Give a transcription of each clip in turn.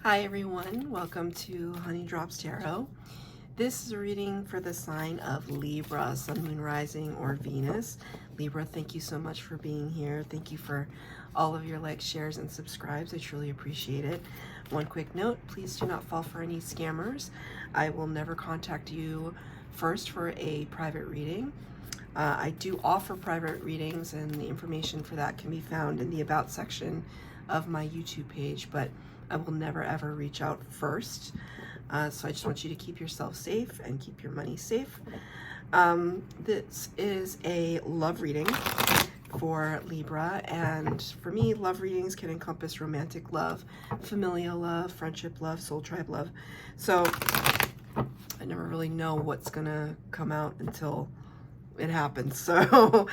Hi everyone, welcome to Honey Drops Tarot. This is a reading for the sign of Libra, Sun, Moon, Rising, or Venus. Libra, thank you so much for being here. Thank you for all of your likes, shares, and subscribes. I truly appreciate it. One quick note, please do not fall for any scammers. I will never contact you first for a private reading. I do offer private readings, and the information for that can be found in the About section of my YouTube page, but I will never ever reach out first. So I just want you to keep yourself safe and keep your money safe. This is a love reading for Libra, and for me, love readings can encompass romantic love, familial love, friendship love, soul tribe love. So I never really know what's gonna come out until it happens. So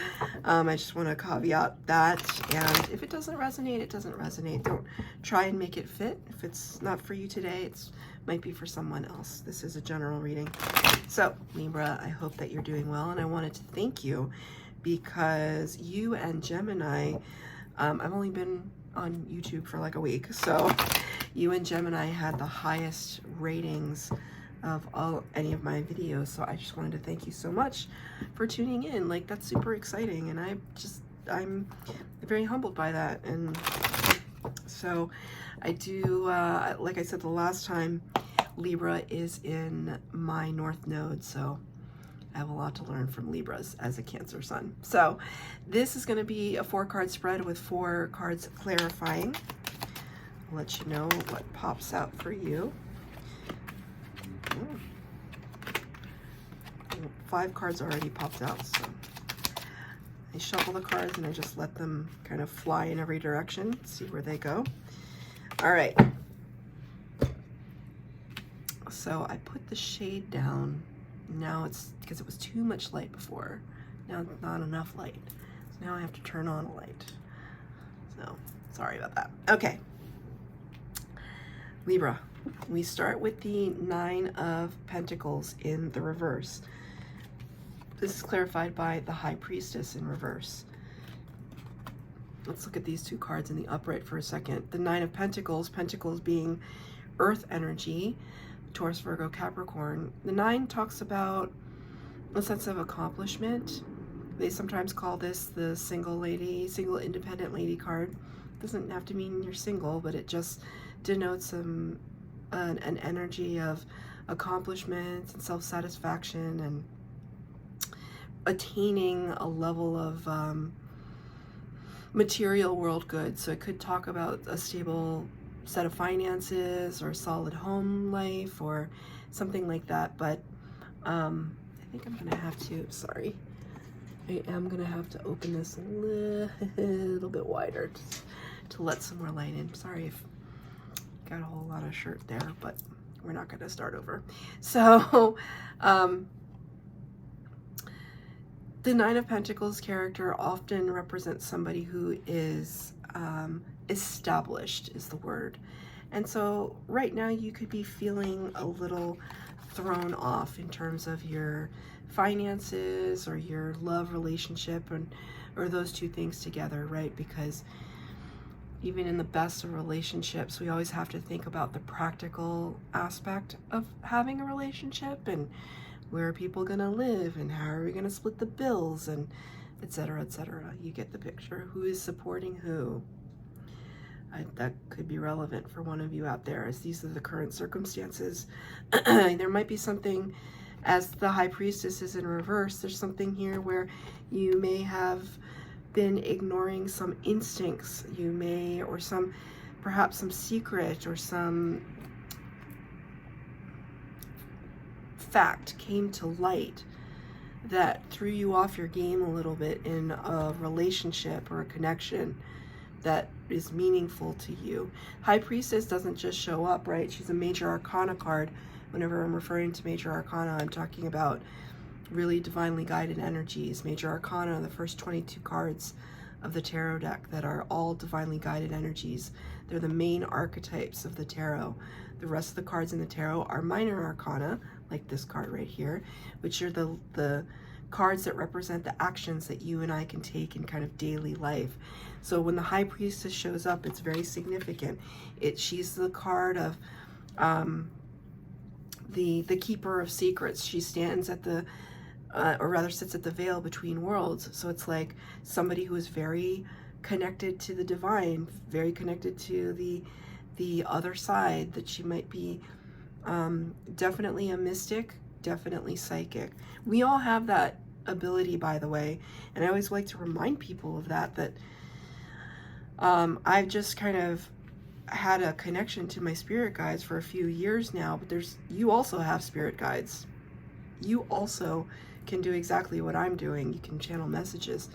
I just want to caveat that, and if it doesn't resonate, it doesn't resonate. Don't try and make it fit. If it's not for you today, it might be for someone else. This is a general reading. So Libra, I hope that you're doing well, and I wanted to thank you because you and Gemini, I've only been on YouTube for like a week, so you and Gemini had the highest ratings of any of my videos, so I just wanted to thank you so much for tuning in. Like, that's super exciting, and I'm very humbled by that. And so I do, like I said the last time, Libra is in my North Node, so I have a lot to learn from Libras as a Cancer sun. So this is going to be a 4-card spread with 4 cards clarifying. I'll let you know what pops out for you. 5 cards already popped out, so I shuffle the cards and I just let them kind of fly in every direction, see where they go. All right, so I put the shade down. Now it's because it was too much light before. Now it's not enough light, so now I have to turn on a light. So sorry about that. Okay, Libra, we start with the 9 of Pentacles in the reverse. This is clarified by the High Priestess in reverse. Let's look at these 2 cards in the upright for a second. The 9 of Pentacles, Pentacles being earth energy, Taurus, Virgo, Capricorn. The 9 talks about a sense of accomplishment. They sometimes call this the single lady, single independent lady card. Doesn't have to mean you're single, but it just denotes an energy of accomplishment and self-satisfaction and attaining a level of material world goods. So it could talk about a stable set of finances or a solid home life or something like that. But I think I'm gonna have to, sorry, I am gonna have to open this a little bit wider to let some more light in. Sorry if got a whole lot of shirt there, but we're not gonna start over. So the 9 of Pentacles character often represents somebody who is established, is the word. And so right now you could be feeling a little thrown off in terms of your finances or your love relationship, or those 2 things together, right? Because even in the best of relationships, we always have to think about the practical aspect of having a relationship, and where are people gonna live, and how are we gonna split the bills, and etc., etc. You get the picture. Who is supporting who? That could be relevant for one of you out there, as these are the current circumstances. There might be something, as the High Priestess is in reverse, there's something here where you may have been ignoring some instincts. You may, or perhaps some secret or some fact came to light that threw you off your game a little bit in a relationship or a connection that is meaningful to you. High Priestess doesn't just show up, right? She's a major arcana card. Whenever I'm referring to major arcana, I'm talking about really divinely guided energies. Major arcana, the first 22 cards of the tarot deck that are all divinely guided energies. They're the main archetypes of the tarot. The rest of the cards in the tarot are minor arcana, like this card right here, which are the cards that represent the actions that you and I can take in kind of daily life. So when the High Priestess shows up, it's very significant. She's the card of the keeper of secrets. She stands at the, or rather sits at the veil between worlds. So it's like somebody who is very connected to the divine, very connected to the other side, that she might be definitely a mystic, definitely psychic. We all have that ability, by the way, and I always like to remind people of that I've just kind of had a connection to my spirit guides for a few years now, but you also have spirit guides. You also can do exactly what I'm doing. You can channel messages.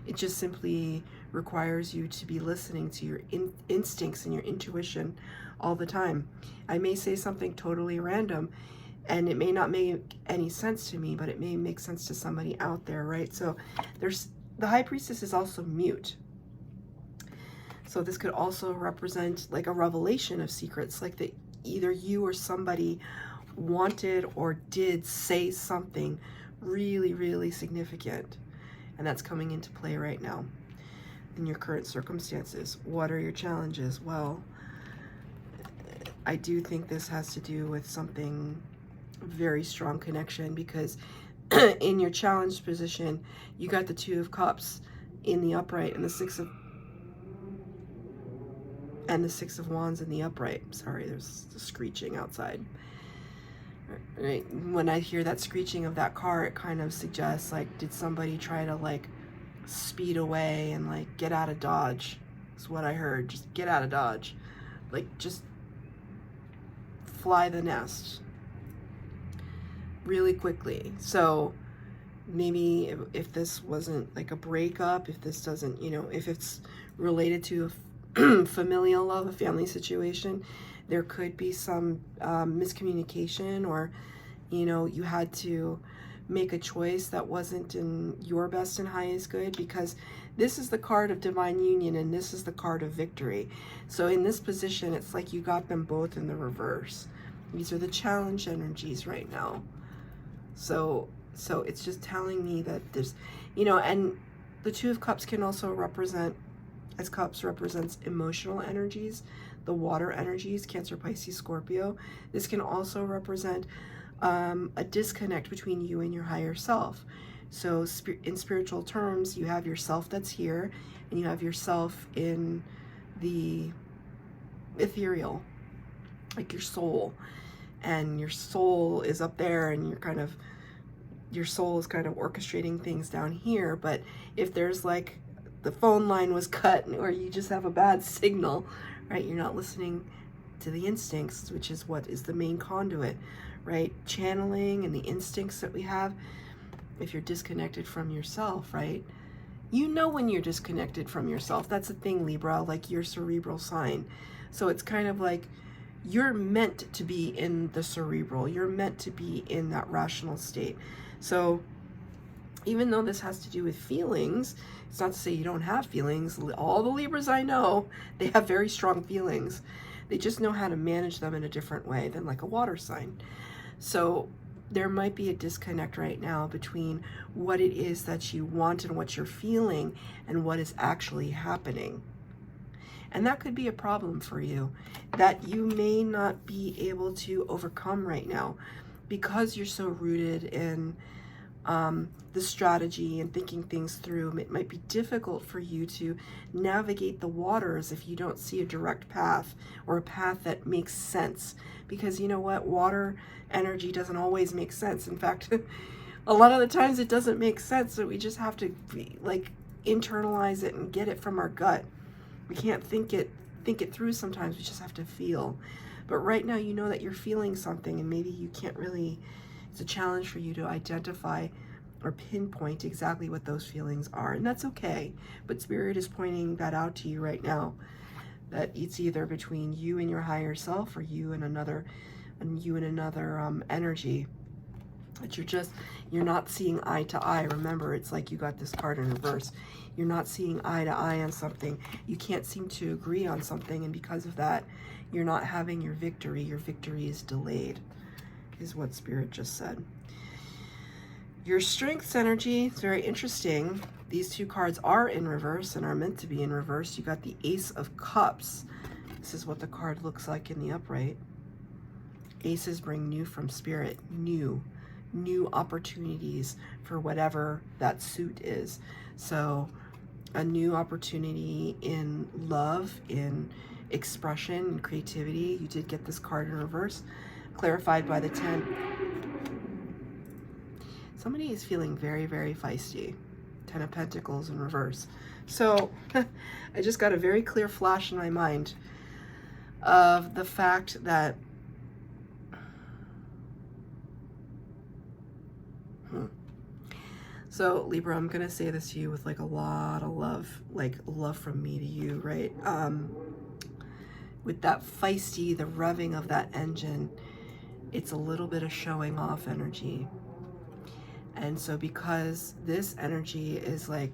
It just simply requires you to be listening to your instincts and your intuition all the time. I may say something totally random, and it may not make any sense to me, but it may make sense to somebody out there, right? So the High Priestess is also mute. So this could also represent like a revelation of secrets, like that either you or somebody wanted or did say something really, really significant. And that's coming into play right now in your current circumstances. What are your challenges? Well, I do think this has to do with something very strong connection, because in your challenged position, you got the Two of Cups in the upright and the Six of Wands in the upright. Sorry, there's the screeching outside. Right. When I hear that screeching of that car, it kind of suggests like, did somebody try to like speed away and like get out of Dodge? Is what I heard. Just get out of Dodge. Like just fly the nest really quickly. So maybe if this wasn't like a breakup, if this doesn't, if it's related to a familial love, a family situation, there could be some miscommunication, or you had to make a choice that wasn't in your best and highest good, because this is the card of divine union and this is the card of victory. So in this position, it's like you got them both in the reverse. These are the challenge energies right now. So it's just telling me that there's, and the Two of Cups can also represent, as cups represents emotional energies, the water energies, Cancer, Pisces, Scorpio. This can also represent a disconnect between you and your higher self. So in spiritual terms, you have yourself that's here, and you have yourself in the ethereal, like your soul. And your soul is up there, and your soul is kind of orchestrating things down here. But if there's like the phone line was cut, or you just have a bad signal, right? You're not listening to the instincts, which is what is the main conduit, right? Channeling and the instincts that we have. If you're disconnected from yourself, right? When you're disconnected from yourself. That's the thing, Libra, like your cerebral sign. So it's kind of like you're meant to be in the cerebral. You're meant to be in that rational state. So even though this has to do with feelings, it's not to say you don't have feelings. All the Libras I know, they have very strong feelings. They just know how to manage them in a different way than like a water sign. So there might be a disconnect right now between what it is that you want and what you're feeling and what is actually happening. And that could be a problem for you that you may not be able to overcome right now, because you're so rooted in the strategy and thinking things through. It might be difficult for you to navigate the waters if you don't see a direct path, or a path that makes sense. Because you know what? Water energy doesn't always make sense. In fact, a lot of the times it doesn't make sense. So we just have to internalize it and get it from our gut. We can't think it through sometimes. We just have to feel. But right now, you know that you're feeling something, and maybe you can't really, it's a challenge for you to identify or pinpoint exactly what those feelings are. And that's okay. But Spirit is pointing that out to you right now, that it's either between you and your higher self, or you and another energy. That you're not seeing eye to eye. Remember, it's like you got this card in reverse. You're not seeing eye to eye on something. You can't seem to agree on something, and because of that, you're not having your victory. Your victory is delayed, is what Spirit just said. Your strengths energy is very interesting. These two cards are in reverse and are meant to be in reverse. You got the Ace of Cups. This is what the card looks like in the upright. Aces bring new from spirit, new opportunities for whatever that suit is. So a new opportunity in love, in expression, and creativity. You did get this card in reverse, clarified by the 10. Somebody is feeling very, very feisty. 10 of Pentacles in reverse. So I just got a very clear flash in my mind of the fact that so Libra, I'm gonna say this to you with like a lot of love, like love from me to you, right? With that feisty, the revving of that engine, it's a little bit of showing off energy. And so because this energy is like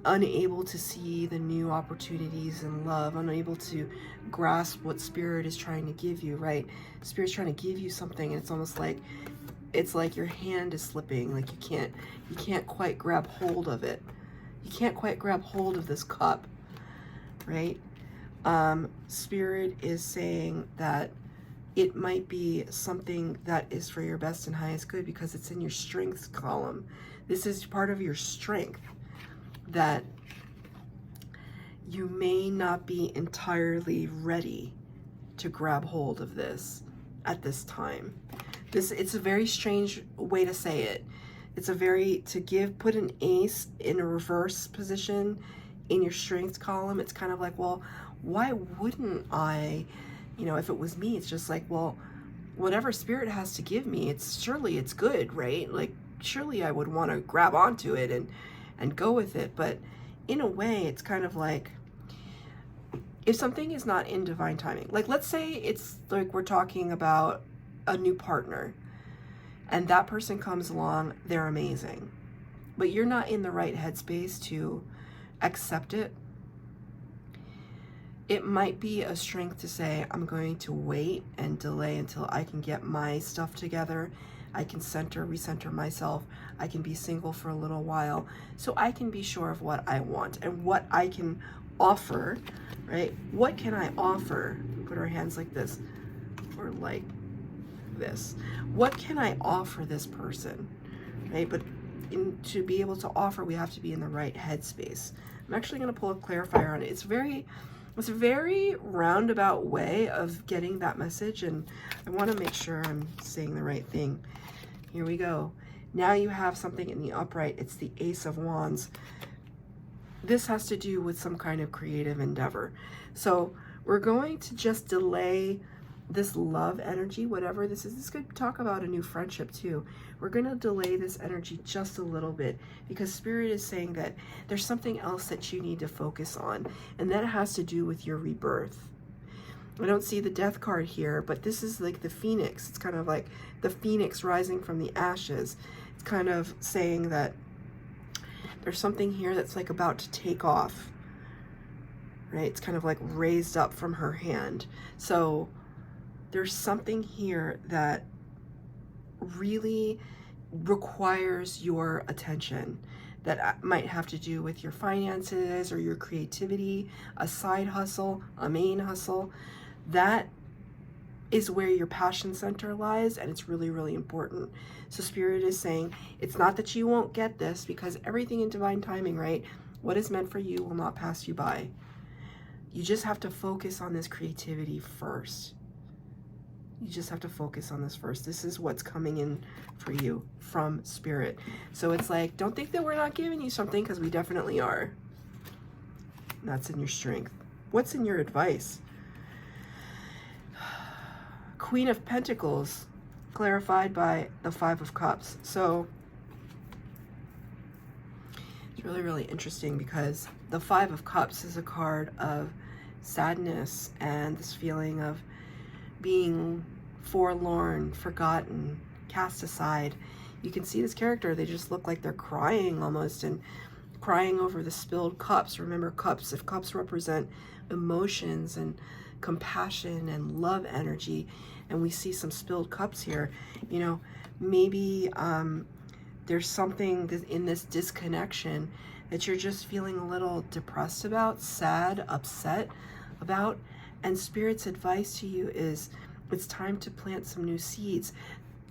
unable to see the new opportunities in love, unable to grasp what spirit is trying to give you, right? Spirit's trying to give you something, and it's almost like your hand is slipping, like you can't quite grab hold of it. You can't quite grab hold of this cup, right? Spirit is saying that it might be something that is for your best and highest good because it's in your strengths column. This is part of your strength, that you may not be entirely ready to grab hold of this at this time. It's a very strange way to say it. It's a very, put an ace in a reverse position in your strengths column. It's kind of like, well, why wouldn't I, you know, if it was me, it's just like, well, whatever spirit has to give me, surely it's good, right? Like, surely I would want to grab onto it and go with it. But in a way, it's kind of like, if something is not in divine timing, like let's say it's like we're talking about a new partner and that person comes along, they're amazing, but you're not in the right headspace to accept it. It might be a strength to say, I'm going to wait and delay until I can get my stuff together. I can recenter myself. I can be single for a little while so I can be sure of what I want and what I can offer, right? What can I offer? Put our hands like this or like this. What can I offer this person, right? But to be able to offer, we have to be in the right headspace. I'm actually going to pull a clarifier on it. It's a very roundabout way of getting that message, and I want to make sure I'm saying the right thing. Here we go. Now you have something in the upright. It's the Ace of Wands. This has to do with some kind of creative endeavor. So we're going to just delay this love energy, whatever this is. This could talk about a new friendship too. We're going to delay this energy just a little bit because Spirit is saying that there's something else that you need to focus on, and that has to do with your rebirth. I don't see the Death card here, but this is like the Phoenix. It's kind of like the Phoenix rising from the ashes. It's kind of saying that there's something here that's like about to take off, right? It's kind of like raised up from her hand. So there's something here that really requires your attention, that might have to do with your finances or your creativity, a side hustle, a main hustle. That is where your passion center lies, and it's really, really important. So Spirit is saying, it's not that you won't get this, because everything in divine timing, right? What is meant for you will not pass you by. You just have to focus on this creativity first. You just have to focus on this first. This is what's coming in for you from Spirit. So it's like, don't think that we're not giving you something, because we definitely are. And that's in your strength. What's in your advice? Queen of Pentacles, clarified by the Five of Cups. So it's really, really interesting, because the Five of Cups is a card of sadness and this feeling of being forlorn, forgotten, cast aside. You can see this character, they just look like they're crying almost, and crying over the spilled cups. Remember, cups, if cups represent emotions and compassion and love energy, and we see some spilled cups here, you know, maybe There's something in this disconnection that you're just feeling a little depressed about, sad, upset about. And Spirit's advice to you is it's time to plant some new seeds.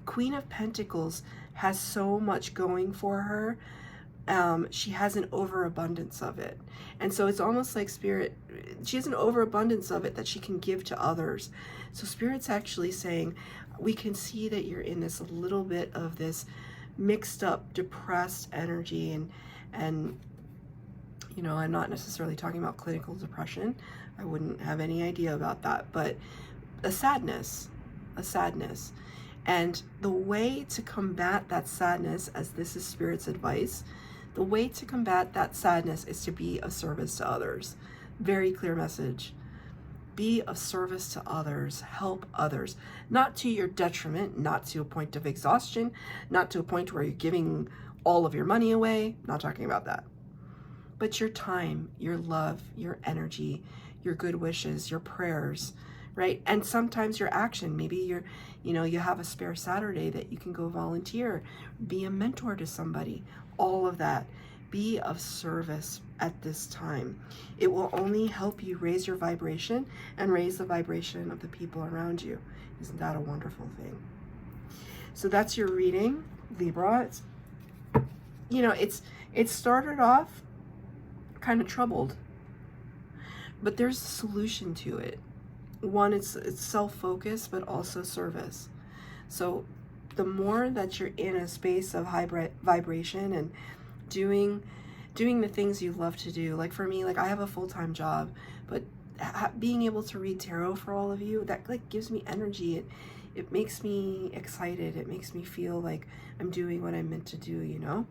Queen of Pentacles has so much going for her. She has an overabundance of it. And so it's almost like Spirit, she has an overabundance of it that she can give to others. So Spirit's actually saying, we can see that you're in this little bit of this mixed up, depressed energy. And you know, I'm not necessarily talking about clinical depression. I wouldn't have any idea about that, but a sadness. And the way to combat that sadness, as this is Spirit's advice, the way to combat that sadness is to be of service to others. Very clear message. Be of service to others, help others, not to your detriment, not to a point of exhaustion, not to a point where you're giving all of your money away, not talking about that. But your time, your love, your energy, your good wishes, your prayers, right? And sometimes your action, maybe you have a spare Saturday that you can go volunteer, be a mentor to somebody, all of that. Be of service at this time. It will only help you raise your vibration and raise the vibration of the people around you. Isn't that a wonderful thing? So that's your reading, Libra. It started off kind of troubled, but there's a solution to it. One, it's self-focus, but also service. So the more that you're in a space of high vibration and doing the things you love to do, like for me, like I have a full-time job, but being able to read tarot for all of you, that like gives me energy. It makes me excited. It makes me feel like I'm doing what I'm meant to do, you know?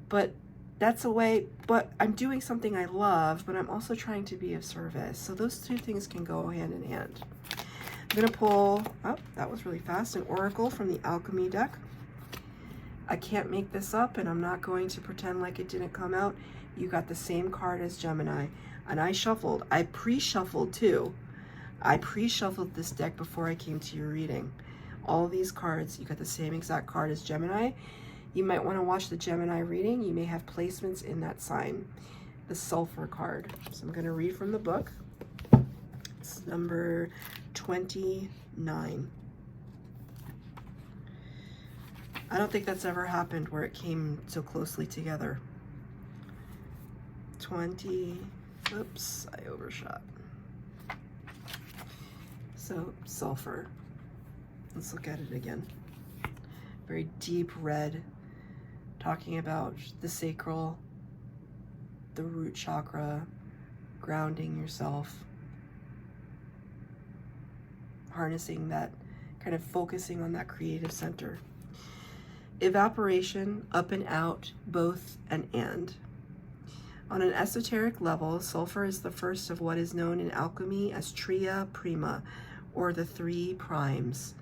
But that's a way, but I'm doing something I love, but I'm also trying to be of service. So those two things can go hand in hand. I'm gonna pull, oh, that was really fast, an oracle from the Alchemy deck. I can't make this up, and I'm not going to pretend like it didn't come out. You got the same card as Gemini, and I pre-shuffled too. I pre-shuffled this deck before I came to your reading. All these cards, you got the same exact card as Gemini. You might want to watch the Gemini reading. You may have placements in that sign. The Sulfur card. So I'm going to read from the book. It's number 29. I don't think that's ever happened where it came so closely together. 20. Oops, I overshot. So, Sulfur. Let's look at it again. Very deep red, talking about the sacral, the root chakra, grounding yourself, harnessing that, kind of focusing on that creative center. Evaporation, up and out, both and. On an esoteric level, sulfur is the first of what is known in alchemy as tria prima, or the three primes.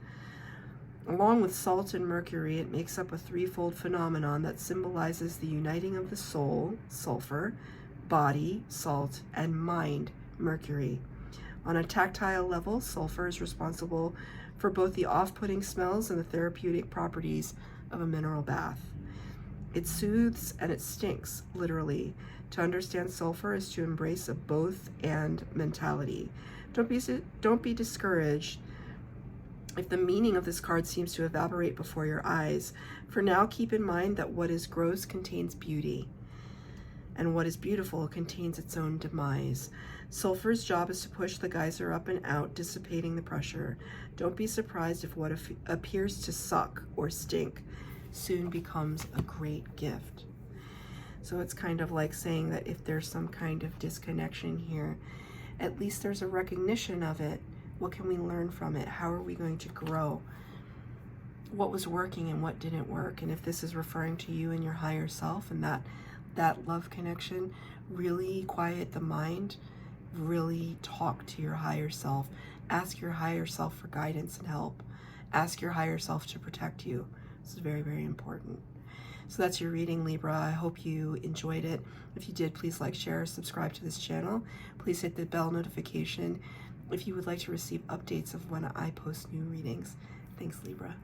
Along with salt and mercury, it makes up a threefold phenomenon that symbolizes the uniting of the soul, sulfur, body, salt, and mind, mercury. On a tactile level, sulfur is responsible for both the off-putting smells and the therapeutic properties of a mineral bath. It soothes and it stinks, literally. To understand sulfur is to embrace a both and mentality. Don't be discouraged if the meaning of this card seems to evaporate before your eyes. For now, keep in mind that what is gross contains beauty, and what is beautiful contains its own demise. Sulfur's job is to push the geyser up and out, dissipating the pressure. Don't be surprised if what appears to suck or stink soon becomes a great gift. So it's kind of like saying that if there's some kind of disconnection here, at least there's a recognition of it. What can we learn from it? How are we going to grow? What was working and what didn't work? And if this is referring to you and your higher self and that love connection, really quiet the mind, really talk to your higher self. Ask your higher self for guidance and help. Ask your higher self to protect you. This is very, very important. So that's your reading, Libra. I hope you enjoyed it. If you did, please like, share, subscribe to this channel. Please hit the bell notification if you would like to receive updates of when I post new readings. Thanks, Libra.